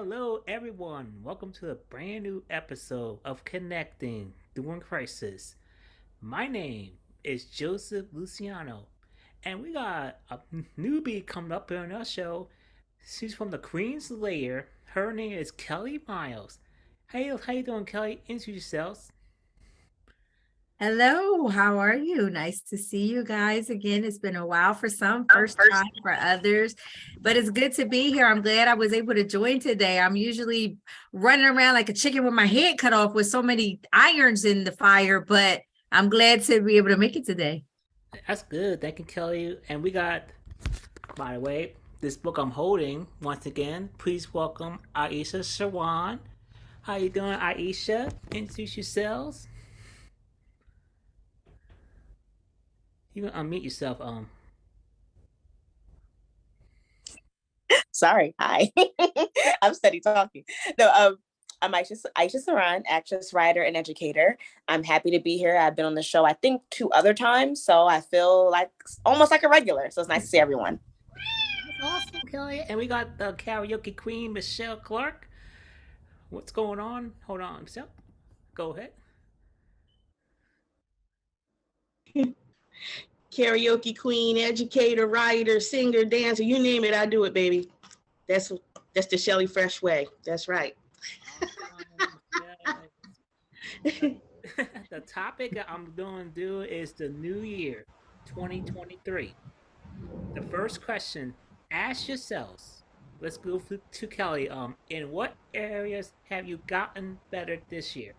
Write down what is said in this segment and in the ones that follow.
Hello, everyone. Welcome to a brand new episode of Connecting During Crisis. My name is Joseph Luciano, and we got a newbie coming up here on our show. She's from the Queen's Lair. Her name is Kellie Miles. Hey, how you doing, Kellie? Introduce yourselves. Hello, how are you? Nice to see you guys again. It's been a while for some, first time for others, but it's good to be here. I'm glad I was able to join today. I'm usually running around like a chicken with my head cut off with so many irons in the fire, but I'm glad to be able to make it today. That's good. Thank you, Kellie. And we got, by the way, this book I'm holding once again. Please welcome Aisha Saran. How you doing, Aisha? Introduce yourselves. You can unmute yourself. Sorry. Hi. I'm steady talking. No, I'm Aisha Saran, actress, writer, and educator. I'm happy to be here. I've been on the show, I think, 2 other times, so I feel like almost like a regular. So it's nice to see everyone. Awesome, Kellie. And we got the karaoke queen, Michelle Clark. What's going on? Hold on, Michelle. Go ahead. Karaoke queen, educator, writer, singer, dancer, you name it, I do it, baby. That's the Shelly Fresh way. That's right. The topic I'm going to do is the new year, 2023. The first question, ask yourselves. Let's go to Kellie. In what areas have you gotten better this year?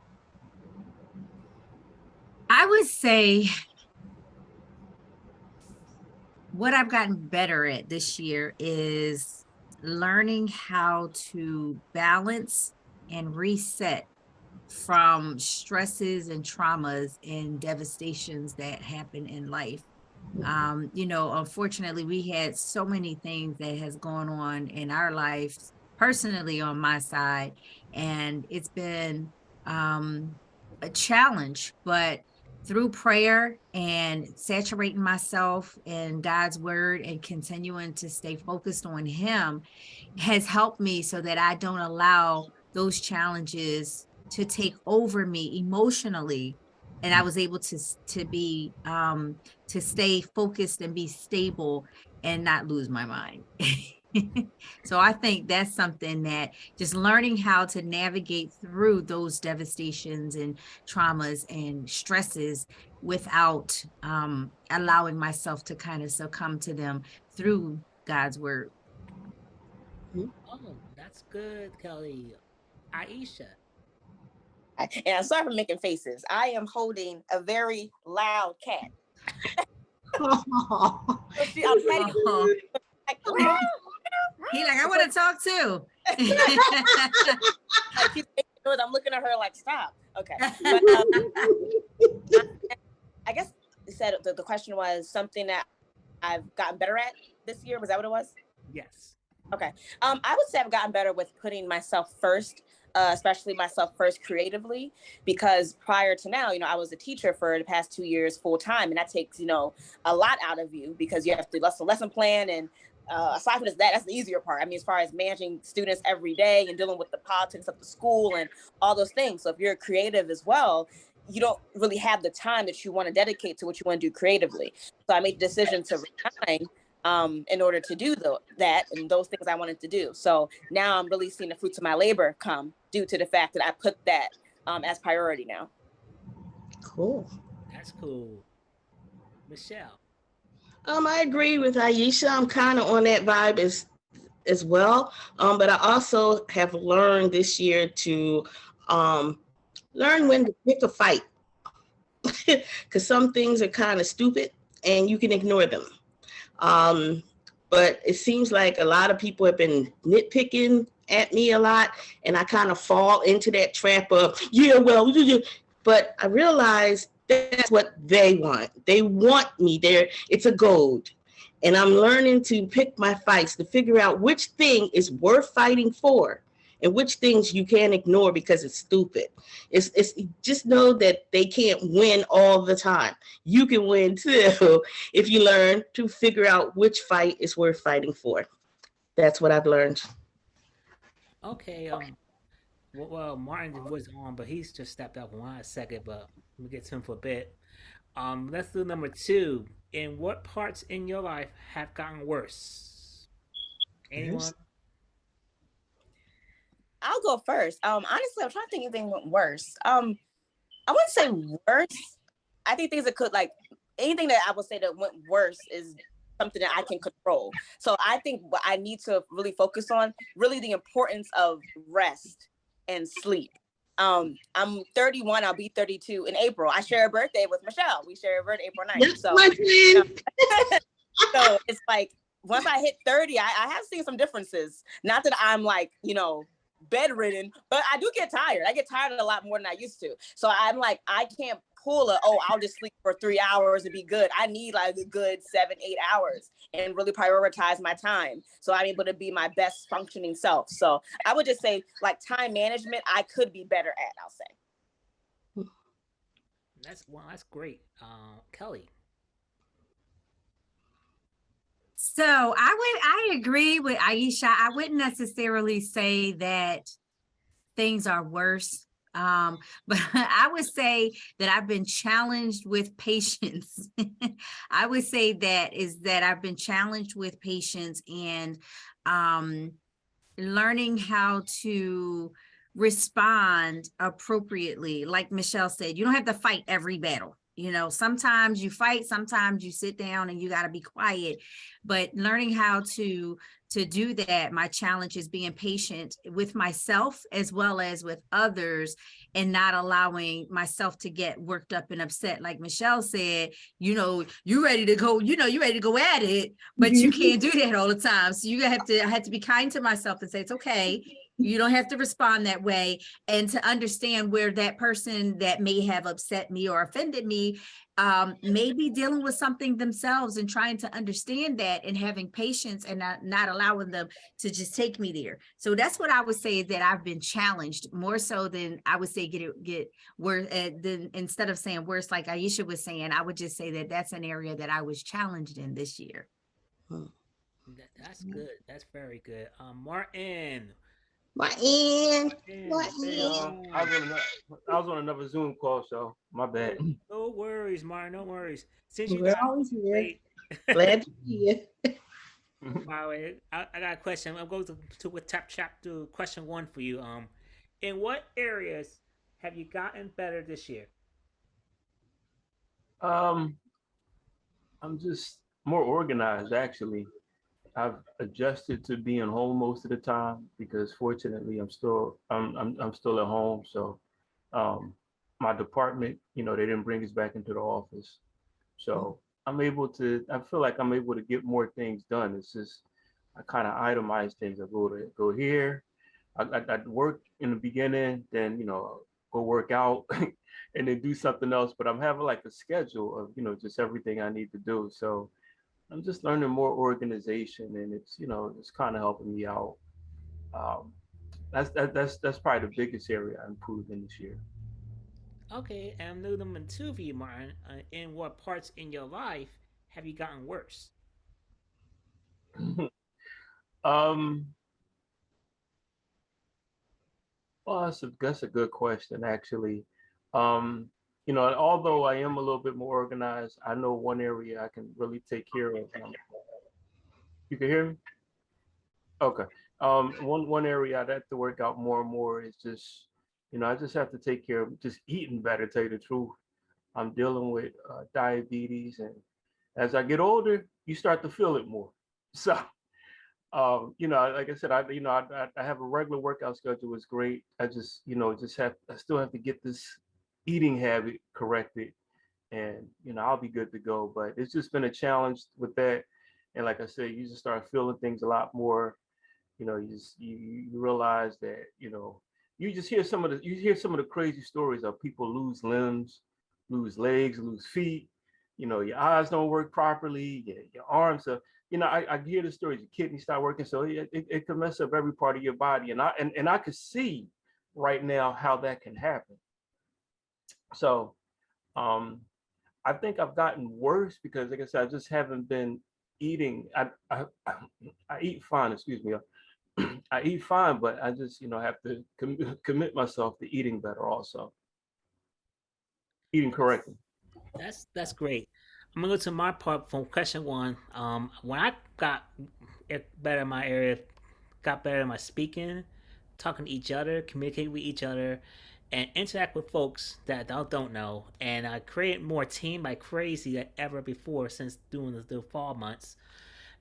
I would say what I've gotten better at this year is learning how to balance and reset from stresses and traumas and devastations that happen in life. Unfortunately, we had so many things that has gone on in our lives, personally on my side, and it's been a challenge, but through prayer and saturating myself in God's word and continuing to stay focused on him has helped me so that I don't allow those challenges to take over me emotionally. And I was able to be to stay focused and be stable and not lose my mind. So I think that's something that just learning how to navigate through those devastations and traumas and stresses without allowing myself to kind of succumb to them through God's word. Oh, that's good, Kellie. Aisha. And I'm sorry for making faces. I am holding a very loud cat. Oh, I'm ready. He like, I want to talk too. I'm looking at her like, stop. Okay. But, I guess you said the question was something that I've gotten better at this year. Was that what it was? Yes. Okay. I would say I've gotten better with putting myself first, especially myself first creatively, because prior to now, I was a teacher for the past 2 years full time, and that takes, a lot out of you because you have to lesson plan. And aside from that's the easier part. I mean, as far as managing students every day and dealing with the politics of the school and all those things. So if you're creative as well, you don't really have the time that you want to dedicate to what you want to do creatively. So I made the decision to resign in order to do that and those things I wanted to do. So now I'm really seeing the fruits of my labor come due to the fact that I put that as priority now. cool. That's cool. Michelle. I agree with Aisha. I'm kind of on that vibe as well. But I also have learned this year to learn when to pick a fight, because some things are kind of stupid and you can ignore them. But it seems like a lot of people have been nitpicking at me a lot, and I kind of fall into that trap of, but I realize that's what they want. They want me there. It's a gold. And I'm learning to pick my fights, to figure out which thing is worth fighting for and which things you can't ignore because it's stupid. It's just know that they can't win all the time. You can win too if you learn to figure out which fight is worth fighting for. That's what I've learned. Okay. Well, Martin was on, but he's just stepped up one second. But we'll get to him for a bit. Let's do number two. In what parts in your life have gotten worse? Anyone? Yes. I'll go first. Honestly, I'm trying to think if anything went worse. I wouldn't say worse. I think things that could like anything that I would say that went worse is something that I can control. So I think what I need to really focus on really the importance of rest and sleep. I'm 31. I'll be 32 in April. I share a birthday with Michelle. We share a birthday April 9th. Yes, So, my you know, twin. so it's like once I hit 30, I have seen some differences. Not that I'm like, bedridden, but I do get tired. I get tired a lot more than I used to. So I'm like, I can't pull I'll just sleep for 3 hours and be good. I need like a good 7, 8 hours and really prioritize my time. So I'm able to be my best functioning self. So I would just say like time management, I could be better at, I'll say. That's great. Kellie. So I agree with Aisha. I wouldn't necessarily say that things are worse. But I would say that I've been challenged with patience. I would say that I've been challenged with patience and learning how to respond appropriately. Like Michelle said, you don't have to fight every battle. Sometimes you fight, sometimes you sit down and you got to be quiet, but learning how to do that. My challenge is being patient with myself as well as with others and not allowing myself to get worked up and upset. Like Michelle said, you ready to go, you ready to go at it, but you can't do that all the time. So I had to be kind to myself and say, it's okay. You don't have to respond that way, and to understand where that person that may have upset me or offended me may be dealing with something themselves, and trying to understand that and having patience and not allowing them to just take me there. So that's what I would say, that I've been challenged more so than I would say get worse. Then instead of saying worse, like Aisha was saying, I would just say that that's an area that I was challenged in this year. That's good. That's very good. Martin. My end. My Martin. Hey, end. I was on another Zoom call, so my bad. No worries, Martin. No worries. Since you We're got always here. late, Glad to be here. by the way, I got a question. I'm going to with tap chapter question one for you. In what areas have you gotten better this year? um, I'm just more organized actually. I've adjusted to being home most of the time because fortunately I'm still at home. So um, my department, they didn't bring us back into the office. So I feel like I'm able to get more things done. It's just I kind of itemize things. I go here. I'd work in the beginning, then go work out, and then do something else. But I'm having like a schedule of just everything I need to do. So I'm just learning more organization, and it's kind of helping me out. Um, that's probably the biggest area I improved in this year. Okay, and new number two for you, Martin. In what parts in your life have you gotten worse? um, well, that's a good question actually. Um, although I am a little bit more organized, I know one area I can really take care of. You can hear me? Okay. One area I'd have to work out more and more is just, I just have to take care of just eating better. Tell you the truth, I'm dealing with diabetes, and as I get older, you start to feel it more. So, like I said, I have a regular workout schedule. It's great. I just, I still have to get this eating habit corrected, and I'll be good to go. But it's just been a challenge with that, and like I said, you just start feeling things a lot more. You realize that you hear some of the crazy stories of people lose limbs, lose legs, lose feet. Your eyes don't work properly, your arms are. I hear the stories. Your kidneys start working, so it can mess up every part of your body, and I could see right now how that can happen. So um, I think I've gotten worse because, like I said, I just haven't been eating. I eat fine. Excuse me. I eat fine, but I just, have to commit myself to eating better also, eating correctly. That's great. I'm gonna go to my part from question one. When I got better in my area, got better in my speaking, talking to each other, communicating with each other, and interact with folks that I don't know. And I created more team like crazy than ever before since doing the fall months.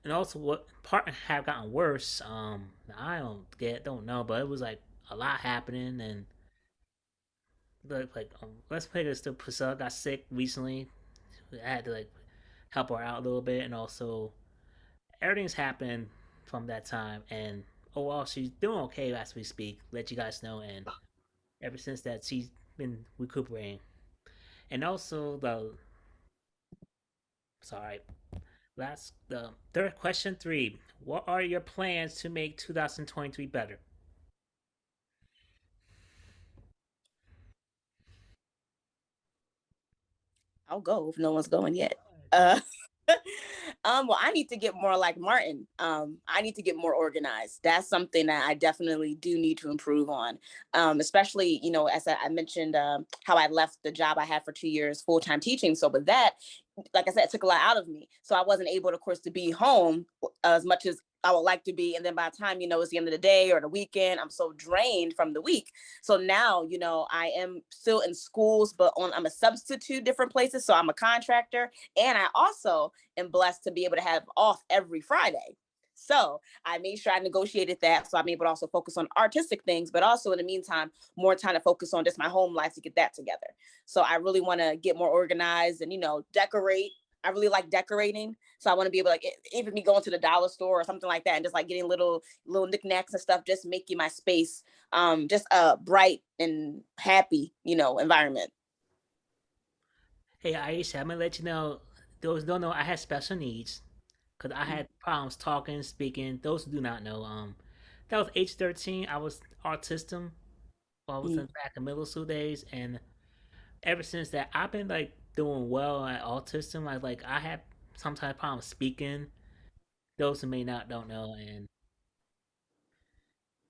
And also, what part have gotten worse? I don't know, but it was like a lot happening, and like let's play this. The Priscilla got sick recently. I had to like help her out a little bit, and also everything's happened from that time. And overall, she's doing okay as we speak. Let you guys know, and ever since that, she's been recuperating. And also the sorry, last the third question three. What are your plans to make 2023 better? I'll go if no one's going yet. Well, I need to get more like Martin. I need to get more organized. That's something that I definitely do need to improve on. Especially, as I mentioned, how I left the job I had for 2 years full time teaching. So with that, like I said, it took a lot out of me. So I wasn't able, of course, to be home as much as I would like to be. And then by the time, it's the end of the day or the weekend, I'm so drained from the week. So now, I am still in schools, but I'm a substitute different places. So I'm a contractor. And I also am blessed to be able to have off every Friday. So I made sure I negotiated that. So I'm able to also focus on artistic things, but also in the meantime, more time to focus on just my home life to get that together. So I really want to get more organized and, decorate. I really like decorating. So I want to be able to like even me going to the dollar store or something like that and just like getting little knickknacks and stuff, just making my space just a bright and happy, environment. Hey Aisha, I'm gonna let you know. Those who don't know, I had special needs because I had problems talking, speaking. Those who do not know, that was age 13. I was autistic while I was in back in middle school days, and ever since that, I've been like doing well at autism. I had sometimes problems speaking. Those who may not don't know, and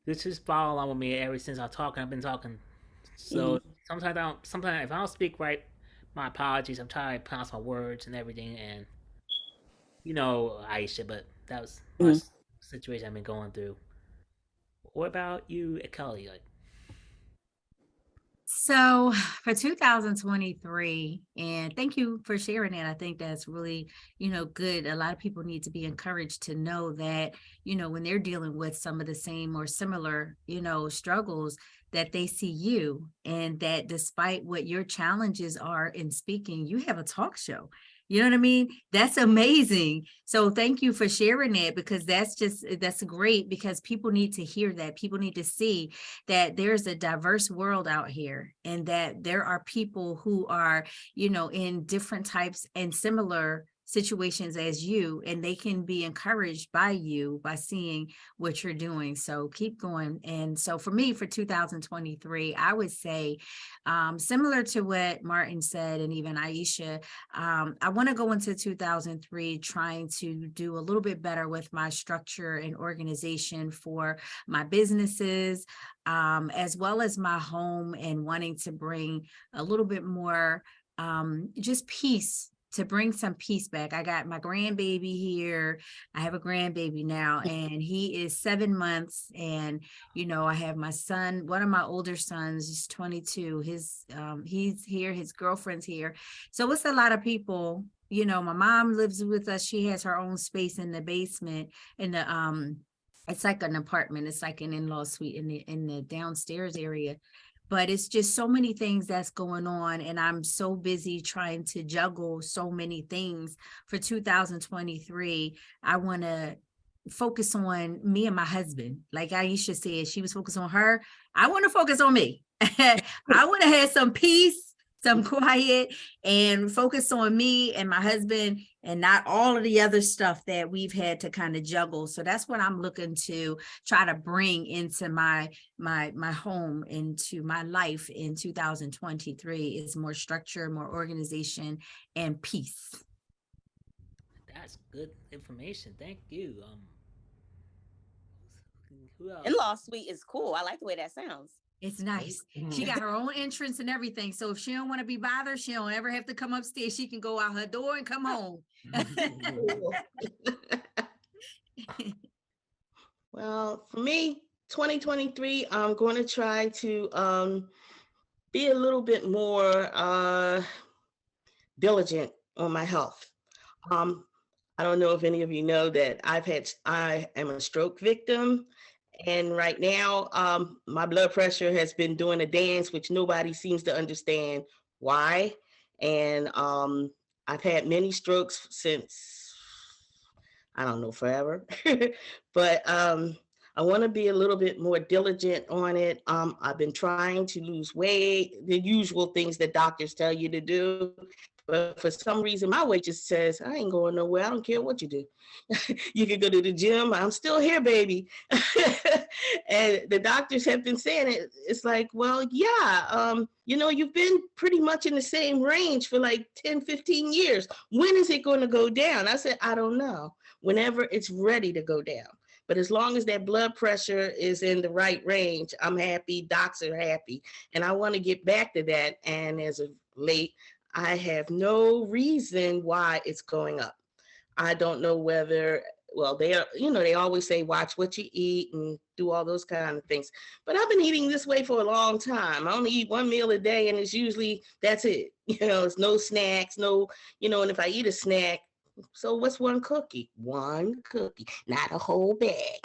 this just follow along with me ever since I'm talking. I've been talking. So Mm-hmm. sometimes I don't. Sometimes if I don't speak right, my apologies. I'm trying to pronounce my words and everything, and Aisha, but that was my Mm-hmm. situation I've been going through. What about you, Kelly? Like, So for 2023, and thank you for sharing that. I think that's really, good. A lot of people need to be encouraged to know that, when they're dealing with some of the same or similar, struggles, that they see you and that despite what your challenges are in speaking, you have a talk show. You know what I mean? That's amazing. So thank you for sharing that because that's great because people need to hear that. People need to see that there's a diverse world out here and that there are people who are, in different types and similar situations as you, and they can be encouraged by you by seeing what you're doing. So keep going. And so for me, for 2023, I would say, similar to what Martin said, and even Aisha, I want to go into 2003 trying to do a little bit better with my structure and organization for my businesses, as well as my home, and wanting to bring a little bit more just peace, to bring some peace back. I got my grandbaby here. I have a grandbaby now, and he is 7 months. And, I have my son, one of my older sons, he's 22. He's here, his girlfriend's here. So it's a lot of people. My mom lives with us. She has her own space in the basement, in the it's like an apartment. It's like an in-law suite in the downstairs area. But it's just so many things that's going on. And I'm so busy trying to juggle so many things for 2023. I want to focus on me and my husband. Like Aisha said, she was focused on her. I want to focus on me. I want to have some peace, some quiet, and focus on me and my husband and not all of the other stuff that we've had to kind of juggle. So that's what I'm looking to try to bring into my home, into my life in 2023, is more structure, more organization, and peace. that's good information. Thank you. Who else? In-law suite is cool. I like the way that sounds. It's nice. She got her own entrance and everything. So if she don't want to be bothered, she don't ever have to come upstairs. She can go out her door and come home. Well, for me, 2023, I'm going to try to be a little bit more diligent on my health. I don't know if any of you know that I am a stroke victim. And right now, my blood pressure has been doing a dance, which nobody seems to understand why. And I've had many strokes since, I don't know, forever. But I want to be a little bit more diligent on it. I've been trying to lose weight, the usual things that doctors tell you to do. But for some reason, my weight just says, I ain't going nowhere. I don't care what you do. You can go to the gym. I'm still here, baby. And the doctors have been saying it. It's like, well, yeah, you've been pretty much in the same range for like 10, 15 years. When is it going to go down? I said, I don't know. Whenever it's ready to go down. But as long as that blood pressure is in the right range, I'm happy. Docs are happy. And I want to get back to that. And as of late, I have no reason why it's going up. I don't know whether, well, they always say, watch what you eat and do all those kind of things. But I've been eating this way for a long time. I only eat one meal a day, and it's usually, that's it. It's no snacks, and if I eat a snack, so what's one cookie? One cookie, not a whole bag.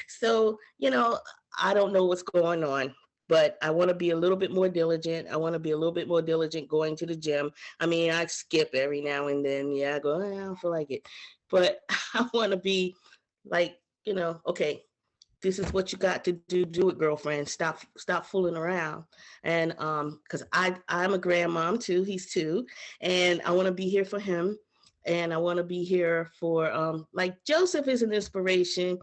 So, I don't know what's going on. But I want to be a little bit more diligent. I want to be a little bit more diligent going to the gym. I mean, I skip every now and then. Yeah, I go, I don't feel like it. But I want to be like, okay, this is what you got to do. Do it, girlfriend. Stop fooling around. And because I'm a grandmom too. He's 2. And I want to be here for him. And I want to be here for, like Joseph is an inspiration.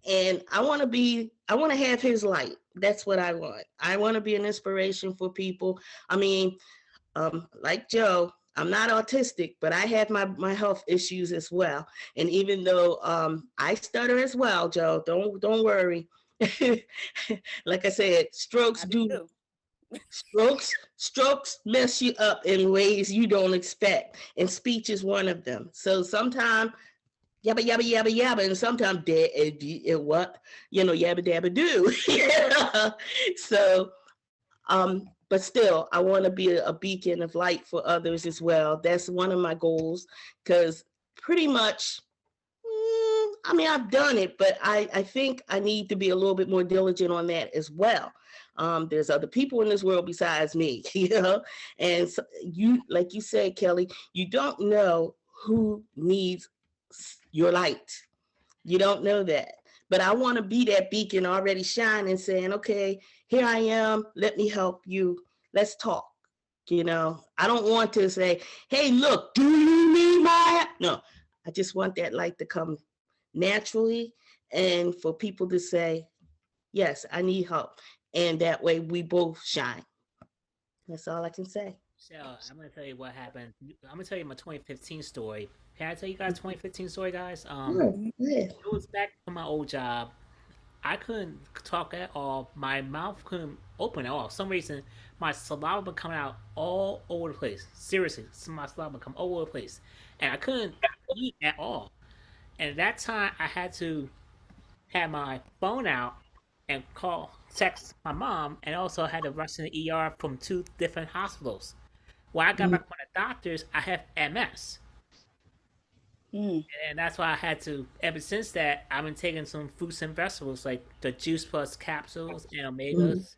And I want to have his light. That's what I want. I want to be an inspiration for people. I mean, like Joe, I'm not autistic, but I have my health issues as well. And even though I stutter as well, Joe, don't worry. Like I said, strokes mess you up in ways you don't expect. And speech is one of them. So sometimes yabba, yabba, yabba, yabba, and sometimes what, yabba, dabba, do. So, but still, I want to be a beacon of light for others as well. That's one of my goals, because pretty much, I've done it, but I think I need to be a little bit more diligent on that as well. There's other people in this world besides me, and so like you said, Kelly, you don't know who needs your light. You don't know that. But I want to be that beacon already shining, saying, okay, here I am. Let me help you. Let's talk. I don't want to say, hey, look, do you need my help? No, I just want that light to come naturally, and for people to say, yes, I need help. And that way we both shine. That's all I can say. So I'm going to tell you what happened. I'm going to tell you my 2015 story. Can I tell you guys 2015 story, guys? It was back from my old job. I couldn't talk at all. My mouth couldn't open at all. For some reason, my saliva would come out all over the place. Seriously, my saliva would come all over the place. And I couldn't eat at all. And at that time, I had to have my phone out and text my mom, and also had to rush in the ER from 2 different hospitals. When I got back from the doctors, I have MS. And that's why I had to, ever since that, I've been taking some fruits and vegetables, like the Juice Plus capsules and omegas.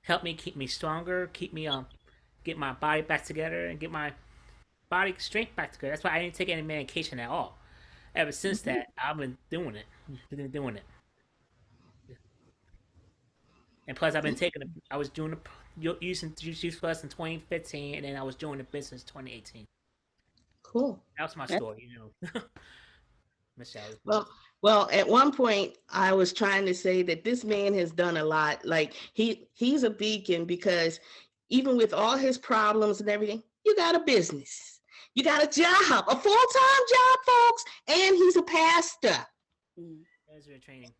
Help me keep me stronger, keep me, get my body back together, and get my body strength back together. That's why I didn't take any medication at all. Ever since that, I've been doing it. And plus, I've been I was doing using Juice Plus in 2015, and then I was doing the business 2018. Cool. That was my story, Michelle. Well, at one point I was trying to say that this man has done a lot. Like he's a beacon, because even with all his problems and everything, you got a business, you got a job, a full-time job, folks, and he's a pastor. There's your training.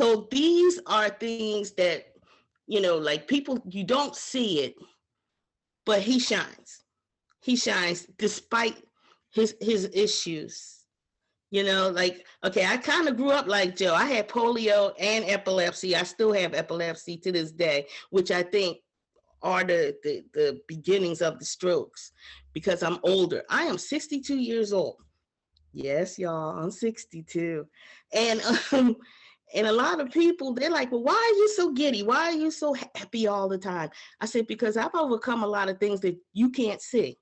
So these are things that, like people, you don't see it, but he shines. He shines despite his issues. Like, okay, I kind of grew up like Joe. I had polio and epilepsy. I still have epilepsy to this day, which I think are the beginnings of the strokes, because I'm older. I am 62 years old. Yes, y'all, I'm 62. And and a lot of people, they're like, well, why are you so giddy? Why are you so happy all the time? I said, because I've overcome a lot of things that you can't see.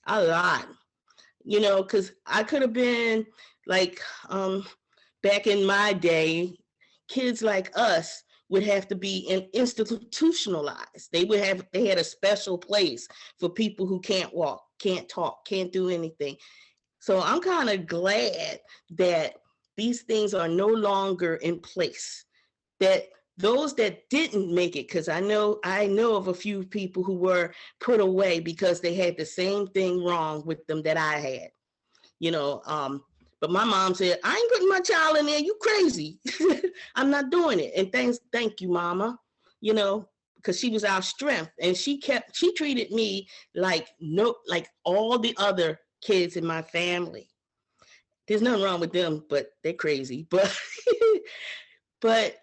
A lot. Because I could have been like, back in my day, kids like us would have to be institutionalized. They had a special place for people who can't walk, can't talk, can't do anything. So I'm kind of glad that these things are no longer in place, that those that didn't make it, because I know of a few people who were put away because they had the same thing wrong with them that I had, but my mom said, I ain't putting my child in there. You crazy. I'm not doing it. And thank you, mama, because she was our strength. And she treated me like all the other kids in my family. There's nothing wrong with them, but they're crazy. But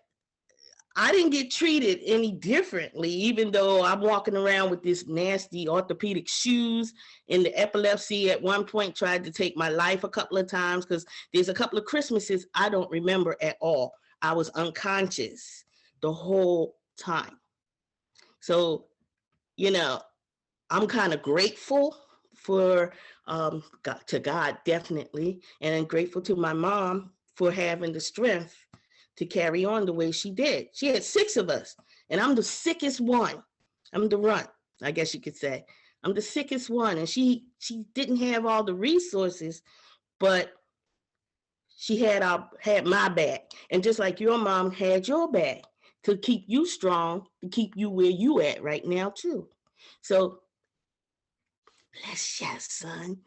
I didn't get treated any differently, even though I'm walking around with this nasty orthopedic shoes, and the epilepsy at one point tried to take my life a couple of times, because there's a couple of Christmases I don't remember at all. I was unconscious the whole time. So, I'm kind of grateful for God, definitely, and I'm grateful to my mom for having the strength to carry on the way she did. She had 6 of us, and I'm the sickest one. I'm the runt, I guess you could say. I'm the sickest one, and she didn't have all the resources, but she had my back, and just like your mom had your back to keep you strong, to keep you where you at right now too. So bless you, son.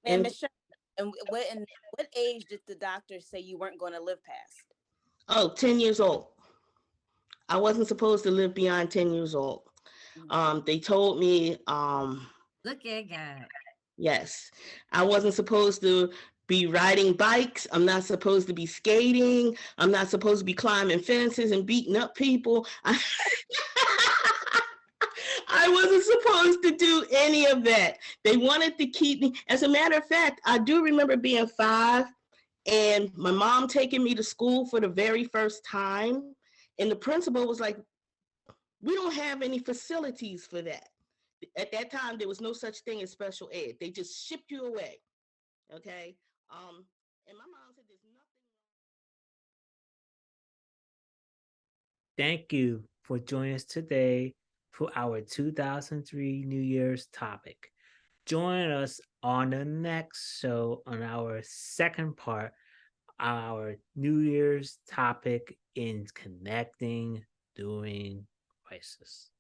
And Michelle, and what age did the doctor say you weren't going to live past? 10 years old. I wasn't supposed to live beyond 10 years old. They told me, Look at God. yes, I wasn't supposed to be riding bikes. I'm not supposed to be skating. I'm not supposed to be climbing fences and beating up people. I wasn't supposed to do any of that. They wanted to keep me. As a matter of fact, I do remember being 5 and my mom taking me to school for the very first time. And the principal was like, we don't have any facilities for that. At that time, there was no such thing as special ed. They just shipped you away. Okay. And my mom said there's nothing. Thank you for joining us today for our 2003 New Year's topic. Join us on the next show on our second part, our New Year's topic in Connecting During Crisis.